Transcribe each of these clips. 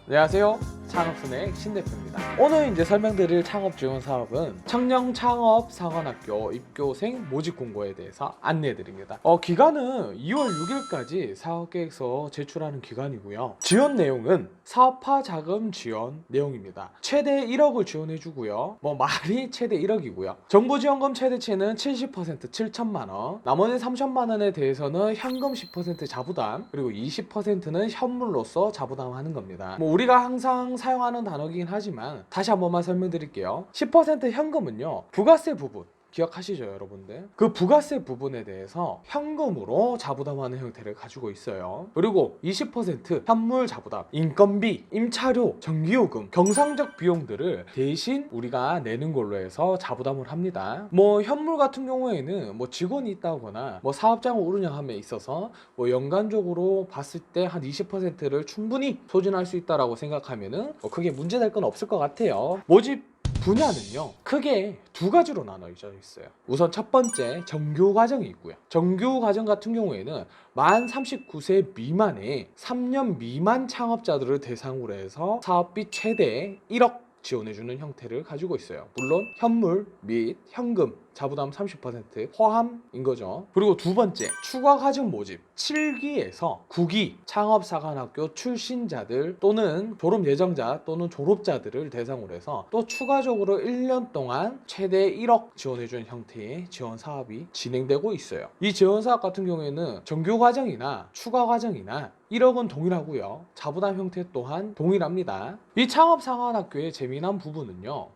안녕하세요. 창업순의 신대표입니다. 오늘 이제 설명드릴 창업 지원 사업은 청년 창업 사관학교 입교생 모집 공고에 대해서 안내해 드립니다. 기간은 2월 6일까지 사업계획서 제출하는 기간이고요. 지원 내용은 사업화 자금 지원 내용입니다. 최대 1억을 지원해 주고요. 말이 최대 1억이고요. 정부지원금 최대치는 70% 7천만 원, 나머지 3천만 원에 대해서는 현금 10% 자부담, 그리고 20%는 현물로서 자부담하는 겁니다. 우리가 항상 사용하는 단어이긴 하지만 다시 한 번만 설명드릴게요. 10% 현금은요, 부가세 부분 기억하시죠, 여러분들? 그 부가세 부분에 대해서 현금으로 자부담하는 형태를 가지고 있어요. 그리고 20% 현물 자부담, 인건비, 임차료, 전기요금, 경상적 비용들을 대신 우리가 내는 걸로 해서 자부담을 합니다. 현물 같은 경우에는 직원이 있다거나 사업장을 운영함에 있어서 연간적으로 봤을 때 한 20%를 충분히 소진할 수 있다라고 생각하면은 크게 문제될 건 없을 것 같아요. 모집 분야는요, 크게 두 가지로 나눠져 있어요. 우선 첫 번째, 정규 과정이 있고요. 정규 과정 같은 경우에는 만 39세 미만의 3년 미만 창업자들을 대상으로 해서 사업비 최대 1억 지원해주는 형태를 가지고 있어요. 물론 현물 및 현금 자부담 30% 포함인 거죠. 그리고 두 번째, 추가 과정 모집 7기에서 9기 창업사관학교 출신자들 또는 졸업 예정자 또는 졸업자들을 대상으로 해서 또 추가적으로 1년 동안 최대 1억 지원해주는 형태의 지원 사업이 진행되고 있어요. 이 지원 사업 같은 경우에는 정규 과정이나 추가 과정이나 1억은 동일하고요. 자부담 형태 또한 동일합니다. 이 창업사관학교의 재미난 부분은요,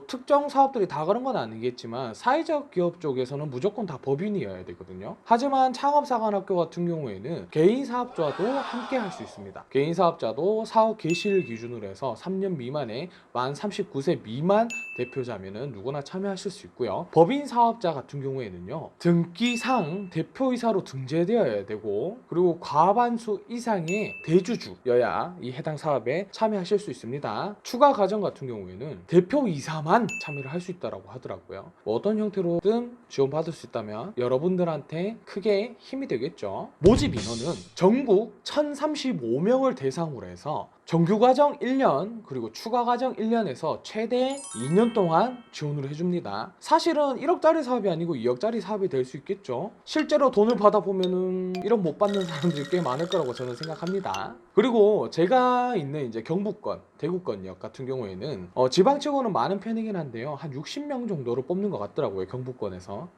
특정 사업들이 다 그런 건 아니겠지만 사회적 기업 쪽에서는 무조건 다 법인이어야 되거든요. 하지만 창업사관학교 같은 경우에는 개인 사업자도 함께 할 수 있습니다. 개인 사업자도 사업 개시를 기준으로 해서 3년 미만의 만 39세 미만 대표자면은 누구나 참여하실 수 있고요. 법인 사업자 같은 경우에는요, 등기상 대표이사로 등재되어야 되고, 그리고 과반수 이상의 대주주여야 이 해당 사업에 참여하실 수 있습니다. 추가 과정 같은 경우에는 대표이사만 참여를 할 수 있다고 하더라고요. 어떤 형태로든 지원받을 수 있다면 여러분들한테 크게 힘이 되겠죠. 모집 인원은 전국 1035명을 대상으로 해서 정규 과정 1년 그리고 추가 과정 1년에서 최대 2년 동안 지원을 해줍니다. 사실은 1억짜리 사업이 아니고 2억짜리 사업이 될 수 있겠죠. 실제로 돈을 받아보면은 1억 못 받는 사람들이 꽤 많을 거라고 저는 생각합니다. 그리고 제가 있는 이제 경북권, 대구권역 같은 경우에는 지방치고는 많은 편이긴 한데요, 한 60명 정도로 뽑는 것 같더라고요, 경북권에서.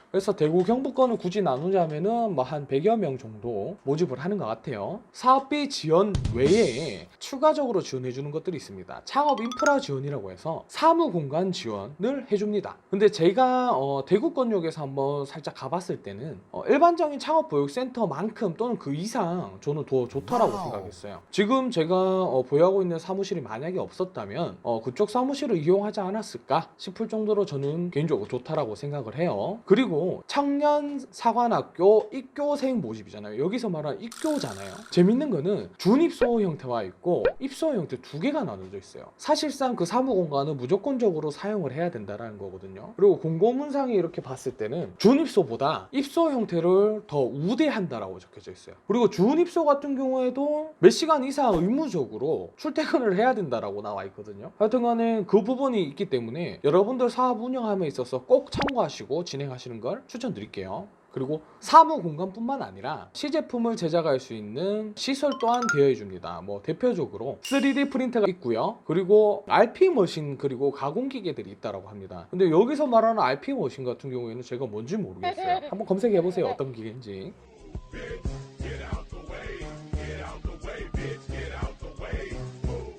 그래서 대구 경북권을 굳이 나누자면은 한 100여 명 정도 모집을 하는 것 같아요. 사업비 지원 외에 추가적으로 지원해 주는 것들이 있습니다. 창업 인프라 지원이라고 해서 사무 공간 지원을 해줍니다. 근데 제가 대구권역에서 한번 살짝 가봤을 때는 일반적인 창업 보육센터만큼 또는 그 이상 저는 더 좋다라고 생각했어요. 지금 제가 보유하고 있는 사무실이 만약에 없었다면 그쪽 사무실을 이용하지 않았을까 싶을 정도로 저는 개인적으로 좋다라고 생각을 해요. 그리고 청년 사관학교 입교생 모집이잖아요. 여기서 말하는 입교잖아요. 재밌는 거는 준입소 형태와 있고 입소 형태 두 개가 나눠져 있어요. 사실상 그 사무공간은 무조건적으로 사용을 해야 된다는 거거든요. 그리고 공고문상에 이렇게 봤을 때는 준입소보다 입소 형태를 더 우대한다라고 적혀져 있어요. 그리고 준입소 같은 경우에도 몇 시간 이상 의무적으로 출퇴근을 해야 된다라고 나와 있거든요. 하여튼간에 그 부분이 있기 때문에 여러분들 사업 운영함에 있어서 꼭 참고하시고 진행하시는 걸 추천드릴게요. 그리고 사무 공간뿐만 아니라 시제품을 제작할 수 있는 시설 또한 대여해 줍니다. 대표적으로 3D 프린터가 있고요. 그리고 RP 머신 그리고 가공기계들이 있다고 합니다. 근데 여기서 말하는 RP 머신 같은 경우에는 제가 뭔지 모르겠어요. 한번 검색해 보세요. 어떤 기계인지.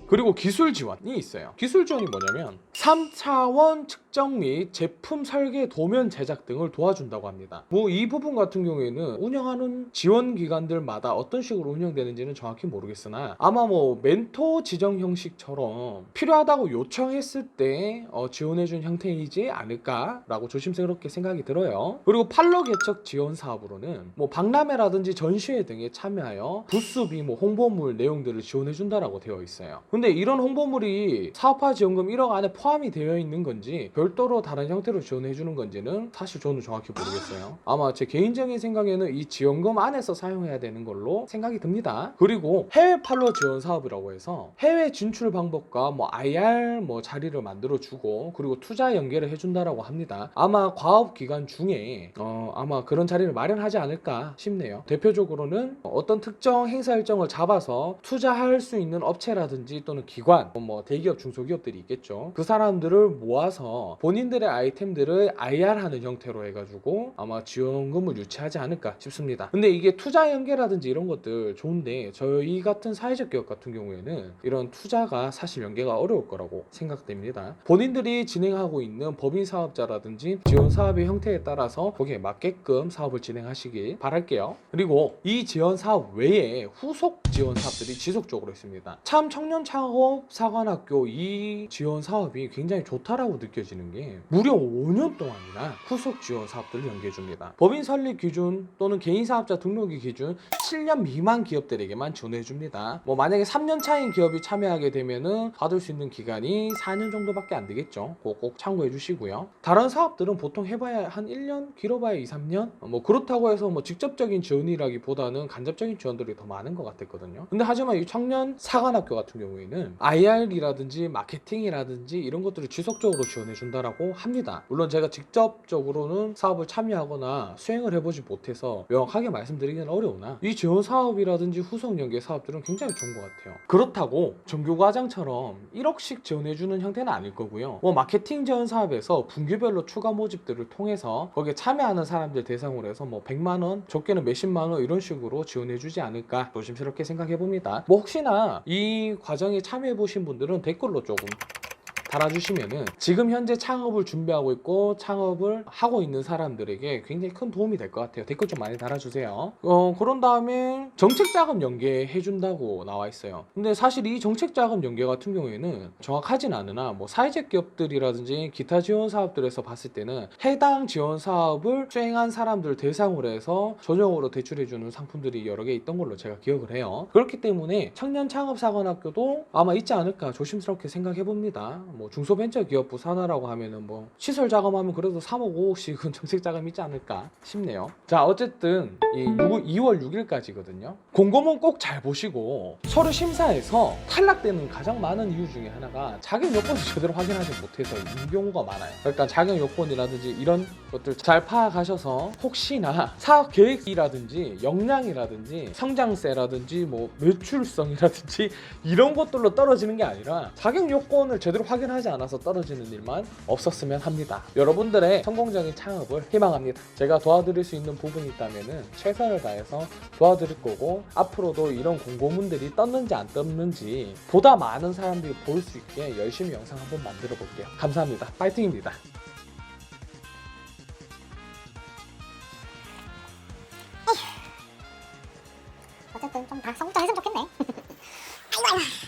그리고 기술 지원이 있어요. 기술 지원이 뭐냐면 3차원 측정 및 제품 설계 도면 제작 등을 도와준다고 합니다. 이 부분 같은 경우에는 운영하는 지원 기관들마다 어떤 식으로 운영되는지는 정확히 모르겠으나 아마 멘토 지정 형식처럼 필요하다고 요청했을 때 지원해준 형태이지 않을까라고 조심스럽게 생각이 들어요. 그리고 판로 개척 지원 사업으로는 박람회라든지 전시회 등에 참여하여 부스비 홍보물 내용들을 지원해준다라고 되어 있어요. 근데 이런 홍보물이 사업화 지원금 1억 안에 포함 포함이 되어 있는 건지 별도로 다른 형태로 지원해 주는 건지는 사실 저는 정확히 모르겠어요. 아마 제 개인적인 생각에는 이 지원금 안에서 사용해야 되는 걸로 생각이 듭니다. 그리고 해외 팔로 지원 사업이라고 해서 해외 진출 방법과 뭐 IR 뭐 자리를 만들어 주고 그리고 투자 연계를 해준다라고 합니다. 아마 과업 기간 중에 아마 그런 자리를 마련하지 않을까 싶네요. 대표적으로는 어떤 특정 행사 일정을 잡아서 투자할 수 있는 업체라든지 또는 기관, 뭐 대기업, 중소기업들이 있겠죠. 그 사람들을 모아서 본인들의 아이템들을 IR하는 형태로 해가지고 아마 지원금을 유치하지 않을까 싶습니다. 근데 이게 투자 연계라든지 이런 것들 좋은데 저희 같은 사회적 기업 같은 경우에는 이런 투자가 사실 연계가 어려울 거라고 생각됩니다. 본인들이 진행하고 있는 법인 사업자라든지 지원 사업의 형태에 따라서 거기에 맞게끔 사업을 진행하시길 바랄게요. 그리고 이 지원 사업 외에 후속 지원 사업들이 지속적으로 있습니다. 참 청년 창업 사관학교 이 지원 사업이 굉장히 좋다라고 느껴지는 게 무려 5년 동안이나 후속 지원 사업들을 연계해 줍니다. 법인 설립 기준 또는 개인 사업자 등록일 기준 7년 미만 기업들에게만 지원해 줍니다. 뭐 만약에 3년 차인 기업이 참여하게 되면은 받을 수 있는 기간이 4년 정도밖에 안 되겠죠. 꼭 참고해 주시고요. 다른 사업들은 보통 해봐야 한 1년, 길어봐야 2, 3년. 뭐 그렇다고 해서 뭐 직접적인 지원이라기보다는 간접적인 지원들이 더 많은 것 같았거든요. 근데 하지만 이 청년 사관학교 같은 경우에는 IR이라든지 마케팅이라든지 이런 것들을 지속적으로 지원해 준다라고 합니다. 물론 제가 직접적으로는 사업을 참여하거나 수행을 해보지 못해서 명확하게 말씀드리기는 어려우나 이 지원 사업이라든지 후속 연계 사업들은 굉장히 좋은 것 같아요. 그렇다고 정규과정처럼 1억씩 지원해주는 형태는 아닐 거고요. 뭐 마케팅 지원 사업에서 분기별로 추가 모집들을 통해서 거기에 참여하는 사람들 대상으로 해서 뭐 100만 원, 적게는 몇십만 원 이런 식으로 지원해주지 않을까 조심스럽게 생각해봅니다. 뭐 혹시나 이 과정에 참여해보신 분들은 댓글로 조금 달아주시면은 지금 현재 창업을 준비하고 있고 창업을 하고 있는 사람들에게 굉장히 큰 도움이 될 것 같아요. 댓글 좀 많이 달아주세요. 그런 다음에 정책자금 연계해 준다고 나와 있어요. 근데 사실 이 정책자금 연계 같은 경우에는 정확하진 않으나 뭐 사회적 기업들이라든지 기타 지원 사업들에서 봤을 때는 해당 지원 사업을 수행한 사람들 대상으로 해서 전용으로 대출해 주는 상품들이 여러 개 있던 걸로 제가 기억을 해요. 그렇기 때문에 청년 창업사관학교도 아마 있지 않을까 조심스럽게 생각해 봅니다. 뭐 중소벤처기업부 산하라고 하면은 뭐 시설 자금하면 그래도 3억 5억씩은 정책 자금이 있지 않을까 싶네요. 자, 어쨌든 이 2월 6일까지거든요. 공고문 꼭 잘 보시고 서류 심사에서 탈락되는 가장 많은 이유 중에 하나가 자격 요건을 제대로 확인하지 못해서 이 경우가 많아요. 그러니까 자격 요건이라든지 이런 것들 잘 파악하셔서 혹시나 사업 계획이라든지 역량이라든지 성장세라든지 뭐 매출성이라든지 이런 것들로 떨어지는 게 아니라 자격 요건을 제대로 확인하지 않아서 떨어지는 일만 없었으면 합니다. 여러분들의 성공적인 창업을 희망합니다. 제가 도와드릴 수 있는 부분이 있다면 최선을 다해서 도와드릴 거고 앞으로도 이런 공고문들이 떴는지 안 떴는지 보다 많은 사람들이 볼 수 있게 열심히 영상 한번 만들어 볼게요. 감사합니다. 파이팅입니다. 어쨌든 좀 다 성공했으면 좋겠네. 아이고.